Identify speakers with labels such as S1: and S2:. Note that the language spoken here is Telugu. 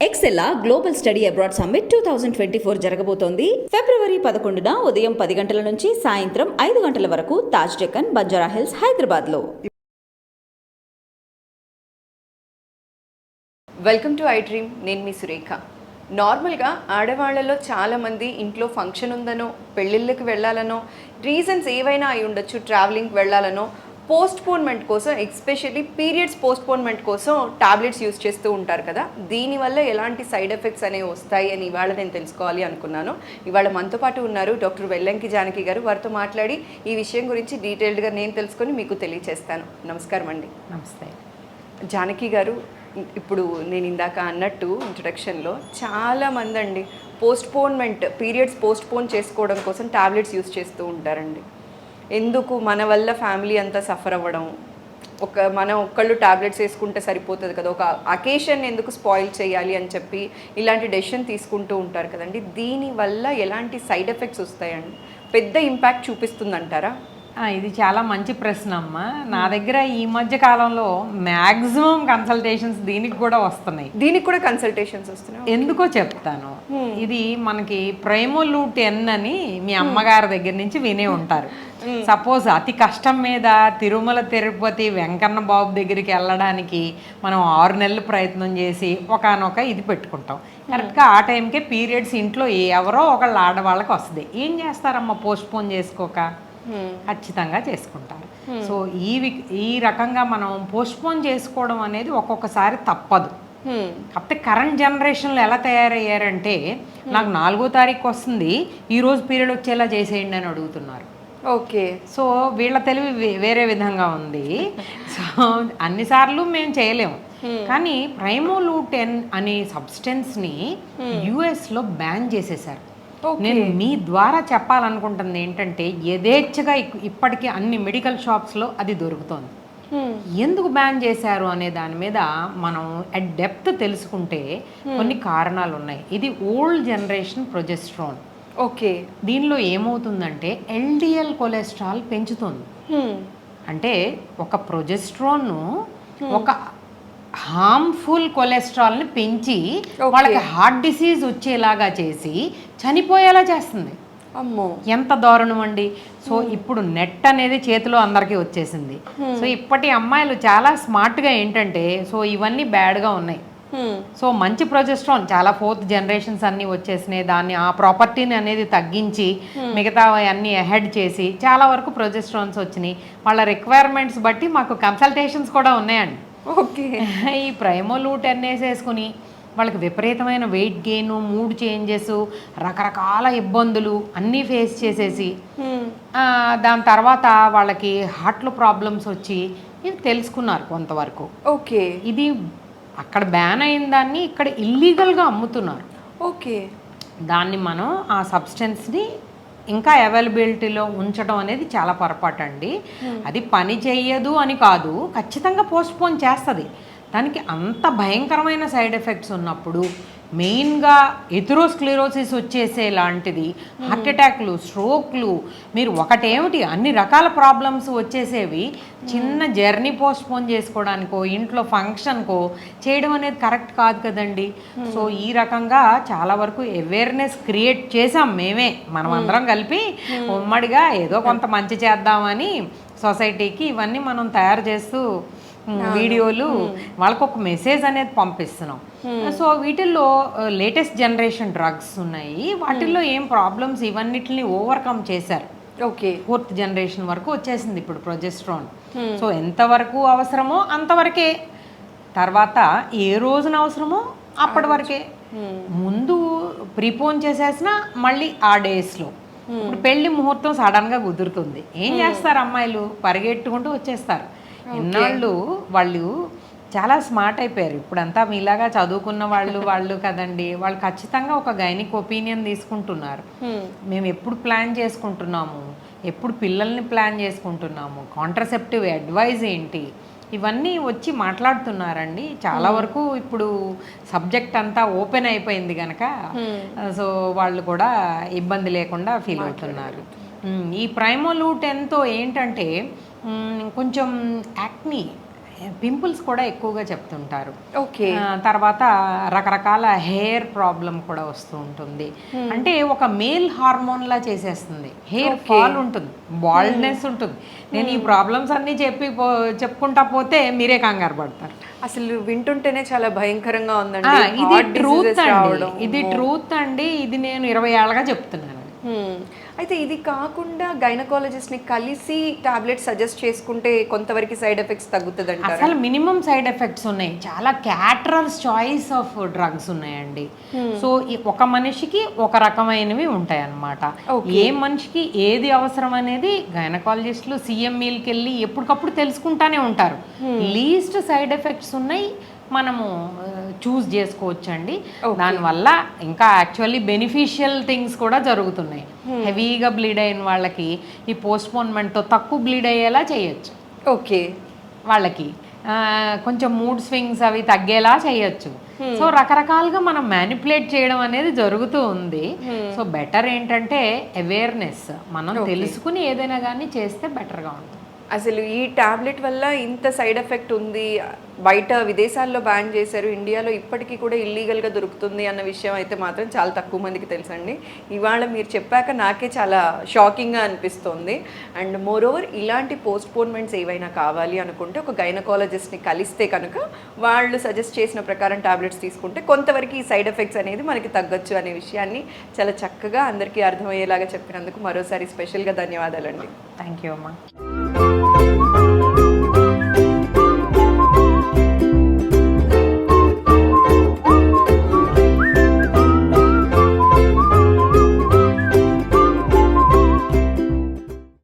S1: ఎక్సెల్లా గ్లోబల్ స్టడీ అబ్రాడ్ సమ్మిట్ 2024 జరగబోతోంది. ఫిబ్రవరి 11న ఉదయం 10 గంటల నుంచి సాయంత్రం 5 గంటల వరకు తాజ్ డెక్కన్, బంజారా హిల్స్, హైదరాబాద్లో.
S2: Welcome to I dream. నేను మీ సురేఖ. నార్మల్గా ఆడవాళ్లలో చాలామంది ఇంట్లో ఫంక్షన్ ఉందనో, పెళ్ళిళ్ళకి వెళ్ళాలనో, రీజన్స్ ఏవైనా అయి ఉండొచ్చు, ట్రావెలింగ్కి వెళ్ళాలనో, పోస్ట్పోన్మెంట్ కోసం, ఎస్పెషల్లీ పీరియడ్స్ పోస్ట్పోన్మెంట్ కోసం టాబ్లెట్స్ యూస్ చేస్తూ ఉంటారు కదా. దీనివల్ల ఎలాంటి సైడ్ ఎఫెక్ట్స్ అనేవి వస్తాయి అని ఇవాళ నేను తెలుసుకోవాలి అనుకున్నాను. ఇవాళ మనతో పాటు ఉన్నారు డాక్టర్ వెల్లంకి జానకి గారు. వారితో మాట్లాడి ఈ విషయం గురించి డీటెయిల్డ్గా నేను తెలుసుకొని మీకు తెలియచేస్తాను. నమస్కారం అండి.
S3: నమస్తే
S2: జానకి గారు. ఇప్పుడు నేను ఇందాక అన్నట్టు ఇంట్రొడక్షన్లో చాలామంది అండి పీరియడ్స్ పోస్ట్పోన్ చేసుకోవడం కోసం టాబ్లెట్స్ యూస్ చేస్తూ ఉంటారండి. ఎందుకు మన వల్ల ఫ్యామిలీ అంతా సఫర్ అవ్వడం, మనం ఒక్కళ్ళు టాబ్లెట్స్ వేసుకుంటే సరిపోతుంది కదా, ఒక అకేషన్ ఎందుకు స్పాయిల్ చేయాలి అని చెప్పి ఇలాంటి డెసిషన్ తీసుకుంటూ ఉంటారు కదండి. దీనివల్ల ఎలాంటి సైడ్ ఎఫెక్ట్స్ వస్తాయండి? పెద్ద ఇంపాక్ట్ చూపిస్తుందంటారా?
S3: ఇది చాలా మంచి ప్రశ్న అమ్మా. నా దగ్గర ఈ మధ్య కాలంలో మ్యాక్సిమం కన్సల్టేషన్స్ దీనికి కూడా వస్తున్నాయి.
S2: దీనికి కూడా కన్సల్టేషన్స్ వస్తున్నాయి.
S3: ఎందుకో చెప్తాను. ఇది మనకి ప్రైమోలూట్ ఎన్ అని మీ అమ్మగారి దగ్గర నుంచి వినే ఉంటారు. సపోజ్ అతి కష్టం మీద తిరుమల తిరుపతి వెంకన్న బాబు దగ్గరికి వెళ్ళడానికి మనం 6 నెలలు ప్రయత్నం చేసి ఒకనొక ఇది పెట్టుకుంటాం. కరెక్ట్గా ఆ టైంకే పీరియడ్స్ ఇంట్లో ఎవరో ఒకళ్ళు ఆడవాళ్ళకి వస్తుంది. ఏం చేస్తారమ్మా పోస్ట్పోన్ చేసుకోక? ఖచ్చితంగా చేసుకుంటారు. సో ఈ రకంగా మనం పోస్ట్పోన్ చేసుకోవడం అనేది ఒక్కొక్కసారి తప్పదు. కాకపోతే కరెంట్ జనరేషన్లో ఎలా తయారయ్యారంటే, నాకు 4వ తారీఖు వస్తుంది, ఈరోజు పీరియడ్ వచ్చేలా చేసేయండి అని అడుగుతున్నారు.
S2: ఓకే.
S3: సో వీళ్ళ తెలివి వేరే విధంగా ఉంది. సో అన్నిసార్లు మేము చేయలేము. కానీ ప్రైమోలూటెన్ అనే సబ్స్టెన్స్ని యుఎస్లో బ్యాన్ చేసేసారు. నేను మీ ద్వారా చెప్పాలనుకుంటుంది ఏంటంటే, యథేచ్ఛగా ఇప్పటికీ అన్ని మెడికల్ షాప్స్లో అది దొరుకుతోంది. ఎందుకు బ్యాన్ చేశారు అనే దాని మీద మనం అట్ డెప్త్ తెలుసుకుంటే కొన్ని కారణాలు ఉన్నాయి. ఇది ఓల్డ్ జనరేషన్ ప్రొజెస్ట్రాన్.
S2: ఓకే.
S3: దీనిలో ఏమవుతుందంటే ఎల్డిఎల్ కొలెస్ట్రాల్ పెంచుతుంది. అంటే ఒక ప్రొజెస్ట్రాన్ ఒక హార్మ్ఫుల్ కొలెస్ట్రాల్ని పెంచి వాళ్ళకి హార్ట్ డిసీజ్ వచ్చేలాగా చేసి చనిపోయేలా చేస్తుంది.
S2: అమ్మో,
S3: ఎంత దారుణం అండి. సో ఇప్పుడు నెట్ అనేది చేతిలో అందరికీ వచ్చేసింది. సో ఇప్పటి అమ్మాయిలు చాలా స్మార్ట్గా ఏంటంటే, సో ఇవన్నీ బ్యాడ్గా ఉన్నాయి. సో మంచి ప్రొజెస్ట్రాన్ చాలా 4th జనరేషన్స్ అన్నీ వచ్చేసినాయి. దాన్ని ఆ ప్రాపర్టీని అనేది తగ్గించి మిగతా అన్నీ అహెడ్ చేసి చాలా వరకు ప్రొజెస్ట్రాన్స్ వచ్చినాయి. వాళ్ళ రిక్వైర్మెంట్స్ బట్టి మాకు కన్సల్టేషన్స్ కూడా ఉన్నాయండి.
S2: ఓకే.
S3: ఈ ప్రైమోలూటెన్ వేసుకుని వాళ్ళకి విపరీతమైన వెయిట్ గెయిన్, మూడ్ చేంజెస్, రకరకాల ఇబ్బందులు అన్నీ ఫేస్ చేసేసి దాని తర్వాత వాళ్ళకి హార్ట్లో ప్రాబ్లమ్స్ వచ్చి ఇది తెలుసుకున్నారు కొంతవరకు.
S2: ఓకే.
S3: ఇది అక్కడ బ్యాన్ అయిన దాన్ని ఇక్కడ ఇల్లీగల్గా అమ్ముతున్నారు.
S2: ఓకే.
S3: దాన్ని మనం ఆ సబ్స్టెన్స్ని ఇంకా అవైలబిలిటీలో ఉంచడం అనేది చాలా పొరపాటు అండి. అది పని చెయ్యదు అని కాదు, ఖచ్చితంగా పోస్ట్పోన్ చేస్తుంది. దానికి అంత భయంకరమైన సైడ్ ఎఫెక్ట్స్ ఉన్నప్పుడు, మెయిన్గా ఎథెరోస్క్లెరోసిస్ వచ్చేసే లాంటిది, హార్ట్ అటాక్లు, స్ట్రోక్లు, మీరు ఒకటేమిటి అన్ని రకాల ప్రాబ్లమ్స్ వచ్చేసేవి చిన్న జర్నీ పోస్ట్పోన్ చేసుకోవడానికో ఇంట్లో ఫంక్షన్కో చేయడం అనేది కరెక్ట్ కాదు కదండి. సో ఈ రకంగా చాలా వరకు అవేర్నెస్ క్రియేట్ చేసాం మేమే, మనం అందరం కలిపి ఉమ్మడిగా ఏదో కొంత మంచి చేద్దామని సొసైటీకి ఇవన్నీ మనం తయారు చేస్తూ వీడియోలు వాళ్ళకు ఒక మెసేజ్ అనేది పంపిస్తున్నాం. సో వీటిల్లో లేటెస్ట్ జనరేషన్ డ్రగ్స్ ఉన్నాయి. వాటిల్లో ఏం ప్రాబ్లమ్స్ ఇవన్నిటిని ఓవర్కమ్ చేశారు.
S2: ఓకే.
S3: 4th జనరేషన్ వరకు వచ్చేసింది ఇప్పుడు ప్రొజెస్ట్రాన్. సో ఎంతవరకు అవసరమో అంతవరకే, తర్వాత ఏ రోజున అవసరమో అప్పటి వరకే. ముందు ప్రీపోన్ చేసేసినా మళ్ళీ ఆ డేస్లో. ఇప్పుడు పెళ్లి ముహూర్తం సడన్గా కుదురుతుంది, ఏం చేస్తారు అమ్మాయిలు? పరిగెట్టుకుంటూ వచ్చేస్తారు. ఇన్నాళ్ళు వాళ్ళు చాలా స్మార్ట్ అయిపోయారు. ఇప్పుడంతా మీలాగా చదువుకున్న వాళ్ళు కదండి, వాళ్ళు ఖచ్చితంగా ఒక గైనిక్ ఒపీనియన్ తీసుకుంటున్నారు. మేము ఎప్పుడు ప్లాన్ చేసుకుంటున్నాము, ఎప్పుడు పిల్లల్ని ప్లాన్ చేసుకుంటున్నాము, కాంట్రసెప్టివ్ అడ్వైజ్ ఏంటి, ఇవన్నీ వచ్చి మాట్లాడుతున్నారండి. చాలా వరకు ఇప్పుడు సబ్జెక్ట్ అంతా ఓపెన్ అయిపోయింది కనుక సో వాళ్ళు కూడా ఇబ్బంది లేకుండా ఫీల్ అవుతున్నారు. ఈ ప్రైమోలూటెన్తో ఏంటంటే కొంచెం యాక్ని పింపుల్స్ కూడా ఎక్కువగా చెప్తుంటారు.
S2: ఓకే.
S3: తర్వాత రకరకాల హెయిర్ ప్రాబ్లం కూడా వస్తూ ఉంటుంది. అంటే ఒక మేల్ హార్మోన్ లా చేసేస్తుంది. హెయిర్ ఫాల్ ఉంటుంది, బాల్డ్నెస్ ఉంటుంది. నేను ఈ ప్రాబ్లమ్స్ అన్నీ చెప్పుకుంటా పోతే మీరే కంగారు పడతారు.
S2: అసలు వింటుంటేనే చాలా భయంకరంగా ఉందండి.
S3: ఇది
S2: Heart
S3: ట్రూత్
S2: diseases
S3: అండి,
S2: రావడం.
S3: ఇది ట్రూత్ అండి. ఇది నేను 20 ఏళ్ళగా చెప్తున్నాను.
S2: అయితే ఇది కాకుండా గైనకాలజిస్ట్ని కలిసి టాబ్లెట్స్ సజెస్ట్ చేసుకుంటే కొంతవరకు సైడ్ ఎఫెక్ట్స్ తగ్గుతుంది అంటారా?
S3: అసలు మినిమం సైడ్ ఎఫెక్ట్స్ ఉన్నాయి. చాలా క్యాటరల్స్ చాయిస్ ఆఫ్ డ్రగ్స్ ఉన్నాయండి. సో ఒక మనిషికి ఒక రకమైనవి ఉంటాయి అన్నమాట. ఏ మనిషికి ఏది అవసరం అనేది గైనకాలజిస్టులు సిఎంఈలకి వెళ్ళి ఎప్పటికప్పుడు తెలుసుకుంటానే ఉంటారు. లీస్ట్ సైడ్ ఎఫెక్ట్స్ ఉన్నాయి, మనము చూస్ చేసుకోవచ్చండి. దానివల్ల ఇంకా యాక్చువల్లీ బెనిఫిషియల్ థింగ్స్ కూడా జరుగుతున్నాయి. హెవీగా బ్లీడ్ అయిన వాళ్ళకి ఈ పోస్ట్పోన్మెంట్తో తక్కువ బ్లీడ్ అయ్యేలా చేయొచ్చు.
S2: ఓకే.
S3: వాళ్ళకి కొంచెం మూడ్ స్వింగ్స్ అవి తగ్గేలా చేయొచ్చు. సో రకరకాలుగా మనం మ్యానిపులేట్ చేయడం అనేది జరుగుతూ ఉంది. సో బెటర్ ఏంటంటే అవేర్నెస్, మనం తెలుసుకుని ఏదైనా కానీ చేస్తే బెటర్గా ఉంటుంది.
S2: అసలు ఈ టాబ్లెట్ వల్ల ఇంత సైడ్ ఎఫెక్ట్ ఉంది, బయట విదేశాల్లో బ్యాన్ చేశారు, ఇండియాలో ఇప్పటికీ కూడా ఇల్లీగల్గా దొరుకుతుంది అన్న విషయం అయితే మాత్రం చాలా తక్కువ మందికి తెలుసండి. ఇవాళ మీరు చెప్పాక నాకే చాలా షాకింగ్గా అనిపిస్తుంది. అండ్ మోరోవర్ ఇలాంటి పోస్ట్పోన్మెంట్స్ ఏవైనా కావాలి అనుకుంటే ఒక గైనకాలజిస్ట్ని కలిస్తే కనుక వాళ్ళు సజెస్ట్ చేసిన ప్రకారం టాబ్లెట్స్ తీసుకుంటే కొంతవరకు ఈ సైడ్ ఎఫెక్ట్స్ అనేది మనకి తగ్గొచ్చు అనే విషయాన్ని చాలా చక్కగా అందరికీ అర్థమయ్యేలాగా చెప్పినందుకు మరోసారి స్పెషల్గా ధన్యవాదాలండి.
S3: థ్యాంక్ యూ అమ్మా.